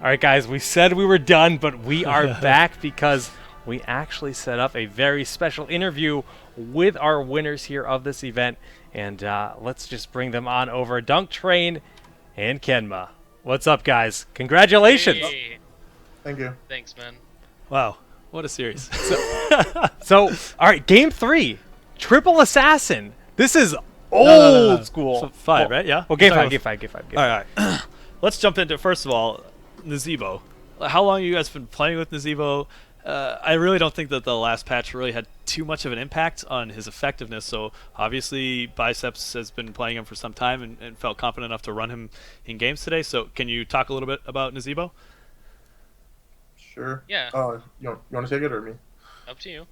All right, guys, we said we were done, but we are back because we actually set up a very special interview with our winners here of this event. And let's just bring them on over. Dunktrain and Kenma. What's up, guys? Congratulations. Hey. Thank you. Thanks, man. Wow, what a series. So, all right, game 3. Triple Assassin. This is old school. So 5, right? Yeah? Well, game You're 5. talking All right. Let's jump into, first of all, Nazebo. How long have you guys been playing with Nazebo? I really don't think that the last patch really had too much of an impact on his effectiveness. So obviously Biceps has been playing him for some time and felt confident enough to run him in games today. So can you talk a little bit about Nazebo? Sure. Yeah. You want to take it or me? Up to you.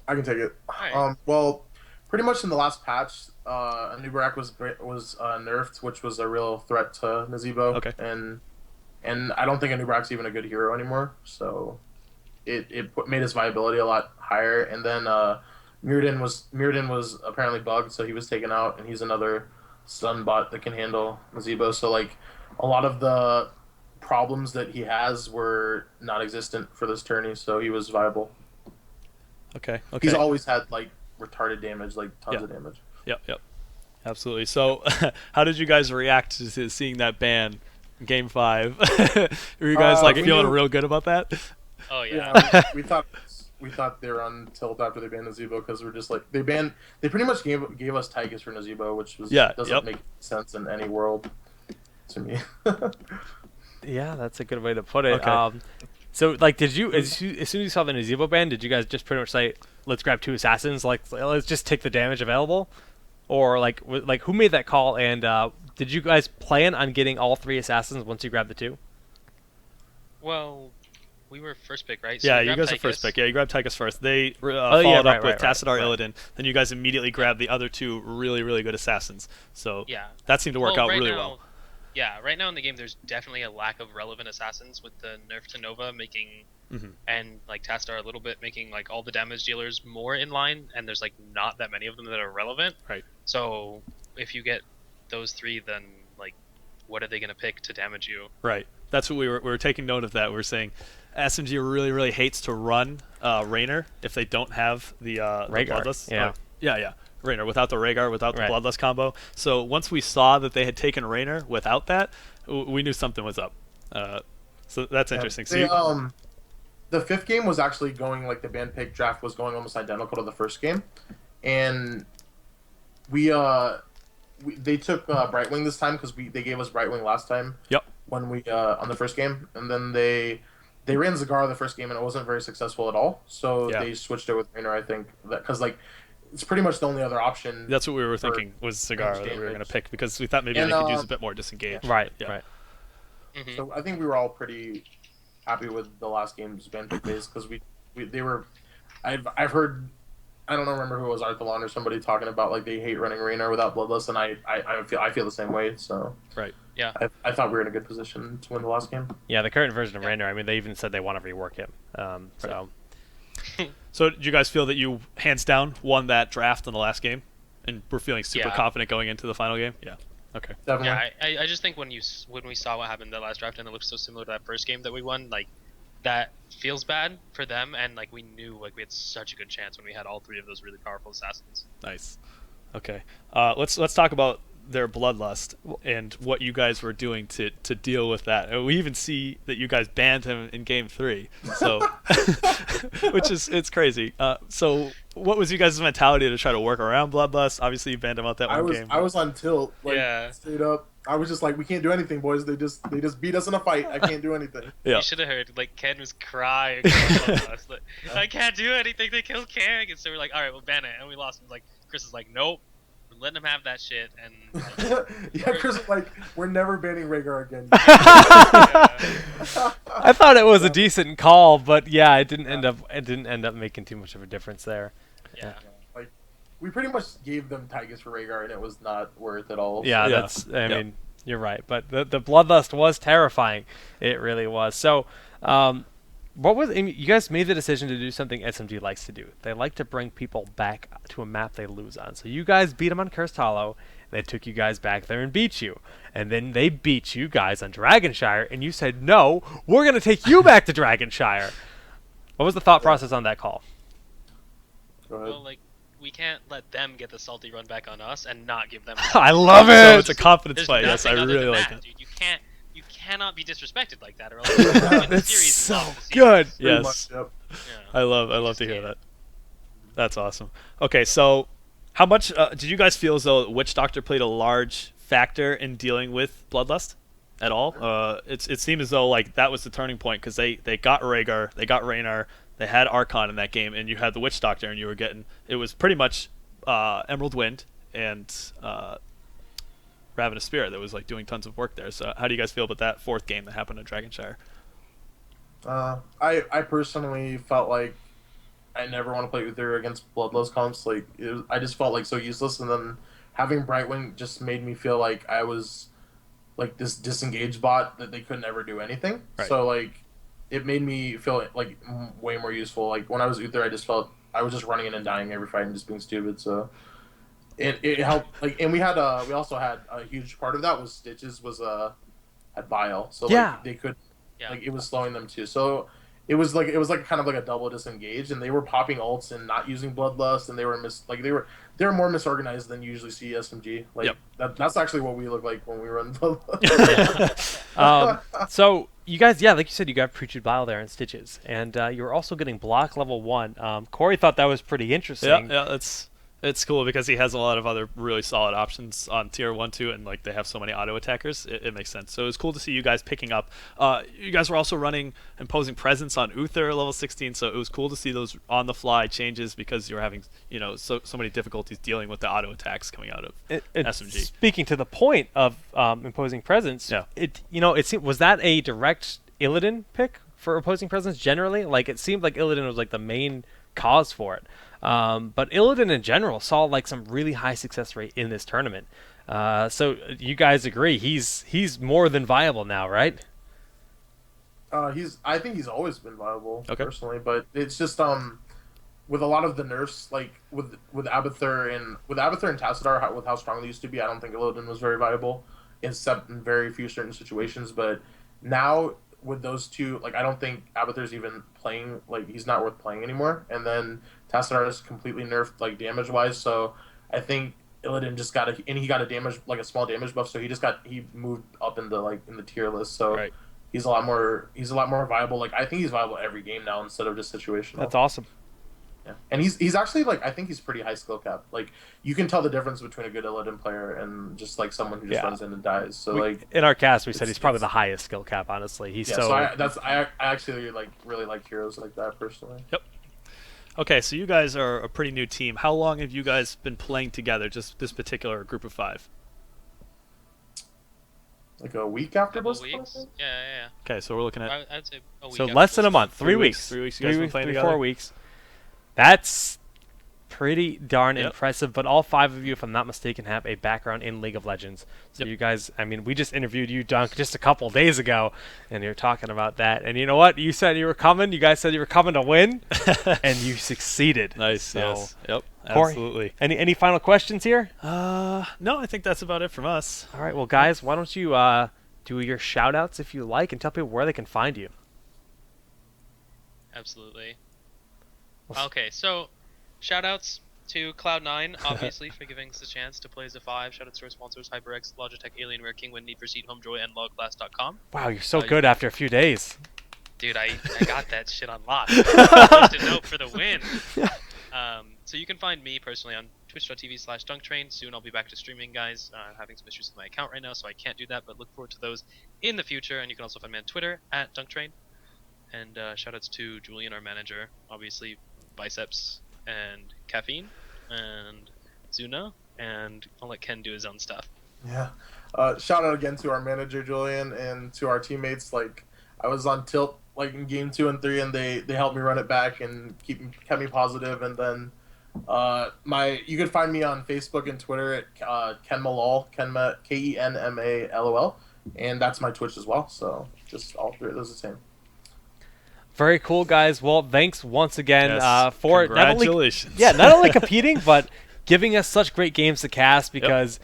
I can take it. Alright. Well, pretty much in the last patch, Anubarak was nerfed, which was a real threat to Nazebo. Okay. And I don't think Anubarak's even a good hero anymore. So made his viability a lot higher. And then Mirrodin was apparently bugged, so he was taken out, and he's another stun bot that can handle Nazebo. So like a lot of the problems that he has were non-existent for this tourney, so he was viable. Okay. He's always had like retarded damage, like tons of damage. Yep. Absolutely. So how did you guys react to seeing that ban in Game 5? Were you guys feeling real good about that? Oh yeah. Yeah, we thought they were on tilt after they banned Nazebo because we're just like they pretty much gave us Tychus for Nazebo, which was doesn't make sense in any world to me. Yeah, that's a good way to put it. Okay. So, like, did you as soon as you saw the Nazebo ban, did you guys just pretty much say, "Let's grab 2 assassins"? Like, let's just take the damage available, or like who made that call? And did you guys plan on getting all 3 assassins once you grabbed the 2? Well, we were first pick, right? So Yeah, we you grabbed guys are first Tychus. pick. Yeah, you grabbed Tychus first. They followed up with Tassadar right. Illidan. Then you guys immediately grabbed the other 2 really, really good assassins. So Yeah. that seemed to work out right really now, well. Yeah, right now in the game, there's definitely a lack of relevant assassins with the nerf to Nova making, and like Tastar a little bit making like all the damage dealers more in line, and there's like not that many of them that are relevant. Right. So if you get those 3, then like, what are they gonna pick to damage you? Right. That's what we were taking note of. That we were saying, SMG really, really hates to run Raynor if they don't have the Rhaegar. Bloodlust. Yeah. Yeah. Raynor without the Rhaegar, without the Right. Bloodlust combo. So once we saw that they had taken Raynor without that, we knew something was up. So that's interesting. So the 5th game was actually going like the ban pick draft was going almost identical to the first game, and they took Brightwing this time because they gave us Brightwing last time. Yep. When we on the first game, and then they ran Zagara the first game and it wasn't very successful at all. So they switched it with Raynor, I think, because like it's pretty much the only other option. That's what we were thinking was Zagara that we were going to pick because we thought maybe they could use a bit more disengage. Right. Mm-hmm. So I think we were all pretty happy with the last game's ban pick phase because they were. I've heard. I don't remember who it was, Arthalon or somebody talking about like they hate running Raynor without Bloodlust, and I feel the same way. So right. Yeah. I thought we were in a good position to win the last game. Yeah, the current version of Raynor, I mean, they even said they want to rework him. So. So did you guys feel that you hands down won that draft in the last game, and were feeling super confident going into the final game? Yeah. Okay. Definitely. Yeah, I just think when we saw what happened that last draft and it looked so similar to that first game that we won, like that feels bad for them, and like we knew like we had such a good chance when we had all 3 of those really powerful assassins. Nice. Okay. Let's talk about their Bloodlust and what you guys were doing to deal with that. We even see that you guys banned him in Game 3, so which is it's crazy. So what was you guys' mentality to try to work around Bloodlust? Obviously, you banned him out that one game. I was on tilt, straight up. I was just like, we can't do anything, boys. They just beat us in a fight. I can't do anything. Yeah. You should have heard like Ken was crying. Like, I can't do anything. They killed Kang, and so we're like, all right, we'll ban it, and we lost. And like Chris is like, nope. Letting him have that shit, and yeah, Chris was like, we're never banning Rhaegar again. I thought it was a decent call, but yeah, it didn't end up making too much of a difference there. Yeah. Like we pretty much gave them Tychus for Rhaegar, and it was not worth it all. Yeah, that's. I mean, you're right, but the Bloodlust was terrifying. It really was. So, what was I mean, you guys made the decision to do something SMG likes to do. They like to bring people back to a map they lose on. So you guys beat them on Cursed Hollow, They took you guys back there and beat you. And then they beat you guys on Dragonshire, and you said, no, we're going to take you back to Dragonshire. What was the thought process on that call? Go ahead. Well, like, we can't let them get the salty run back on us and not give them. I love So it. it's a confidence There's fight. Yes, I nothing other really than like that, it. dude. You cannot be disrespected like that, or else you're gonna win the That's series. so and not the good. series. Pretty Yes. much, yep. Yeah. I love just to hear can't. that. That's awesome. Okay, so how much did you guys feel as though Witch Doctor played a large factor in dealing with Bloodlust at all? It seemed as though like that was the turning point because they got Rhaegar, they got Rhaenyra, they had Archon in that game, and you had the Witch Doctor, and you were getting it was pretty much Emerald Wind and Ravenous Spirit that was like doing tons of work there. So how do you guys feel about that fourth game that happened at Dragonshire? I personally felt like I never want to play Uther against Bloodlust comps. Like I just felt like so useless, and then having Brightwing just made me feel like I was like this disengaged bot that they could never do anything. Right. So like it made me feel like way more useful. Like when I was Uther, I just felt I was just running in and dying every fight and just being stupid. So it helped. Like, and we also had a huge part of that was Stitches was at Bile. So Yeah. like they could. Yeah. Like it was slowing them too. So it was like kind of like a double disengage, and they were popping ults and not using Bloodlust, and they were they were more misorganized than you usually see SMG. Like Yep. that's actually what we look like when we run Bloodlust. So you guys, yeah, like you said, you got Preacher Bile there in Stitches, and you were also getting block level 1. Corey thought that was pretty interesting. Yeah, it's cool because he has a lot of other really solid options on tier 1, 2, and like they have so many auto attackers. It makes sense. So it was cool to see you guys picking up. You guys were also running Imposing Presence on Uther level 16, so it was cool to see those on the fly changes because you were having so many difficulties dealing with the auto attacks coming out of SMG. Speaking to the point of Imposing Presence, Yeah. was that a direct Illidan pick for Opposing Presence generally? Like it seemed like Illidan was like the main cause for it. But Illidan in general saw like some really high success rate in this tournament. So you guys agree he's more than viable now, right? I think he's always been viable personally, but it's just with a lot of the nerfs, like with Abathur and Tassadar, with how strong they used to be, I don't think Illidan was very viable, except in very few certain situations. But now with those two, like I don't think Abathur's even playing, like he's not worth playing anymore. And then Tassadar is completely nerfed like damage wise, so I think Illidan just got he got a small damage buff, so he moved up in the tier list. So Right. he's a lot more viable. Like I think he's viable every game now instead of just situational. That's awesome. Yeah. And he's actually like I think he's pretty high skill cap. Like you can tell the difference between a good Illidan player and just like someone who just runs in and dies. So In our cast, we said he's probably the highest skill cap. Honestly, he's so. I actually really like heroes like that personally. Yep. Okay, so you guys are a pretty new team. How long have you guys been playing together, just this particular group of 5? Like a week after Couple this? weeks. Yeah. Okay, so we're looking at I'd say a week. So after less than a this. month, 3 3 weeks. weeks. 3 weeks you guys been playing together? 4 weeks. That's pretty darn Yep. impressive. But all 5 of you, if I'm not mistaken, have a background in League of Legends. So Yep. you guys, I mean, we just interviewed you, Dunk, just a couple days ago, and you're talking about that. And you know what? You said you were coming. You guys said you were coming to win, and you succeeded. Nice. So, Yes. Yep. Corey, Absolutely. Any final questions here? No, I think that's about it from us. All right. Well, guys, why don't you do your shout outs if you like and tell people where they can find you. Absolutely. Okay, so shoutouts to Cloud9, obviously, for giving us a chance to play as a 5. Shoutouts to our sponsors, HyperX, Logitech, Alienware, Kingwin, Need for Speed, Homejoy, and LogClass.com. Wow, you're so good after a few days. Dude, I got that shit on lock. Just a note for the win. So you can find me personally on twitch.tv/Dunktrain. Soon I'll be back to streaming, guys. I'm having some issues with my account right now, so I can't do that, but look forward to those in the future. And you can also find me on Twitter @Dunktrain. And shoutouts to Julian, our manager, obviously Biceps and Caffeine and Zuna, and I'll let Ken do his own stuff. Yeah. Shout out again to our manager Julian and to our teammates. Like I was on tilt like in game 2 and 3, and they helped me run it back and kept me positive. And then you can find me on Facebook and Twitter at Kenma KENMALOL, and that's my Twitch as well. So just all 3 of those the same. Very cool, guys. Well, thanks once again Yes. for Congratulations. not only competing, but giving us such great games to cast, because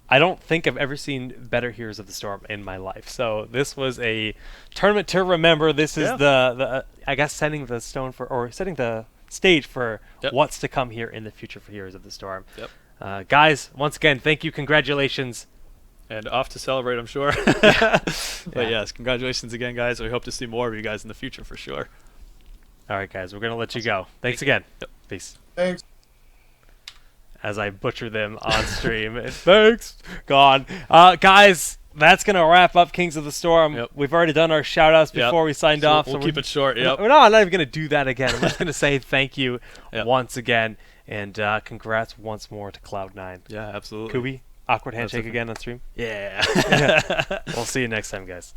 I don't think I've ever seen better Heroes of the Storm in my life. So this was a tournament to remember. This is the I guess setting the stage for what's to come here in the future for Heroes of the Storm. Yep. Guys, once again, thank you, congratulations. And off to celebrate, I'm sure. But yes, congratulations again, guys. We hope to see more of you guys in the future for sure. All right, guys, we're going to let you go. Thanks again. Yep. Peace. Thanks. As I butcher them on stream. Thanks. Gone. Guys, that's going to wrap up Kings of the Storm. Yep. We've already done our shout-outs before we signed off. We'll keep it short. Yep. No, I'm not even going to do that again. I'm just going to say thank you once again. And congrats once more to Cloud9. Yeah, absolutely. Kubi, awkward handshake again on stream. Yeah. We'll see you next time, guys.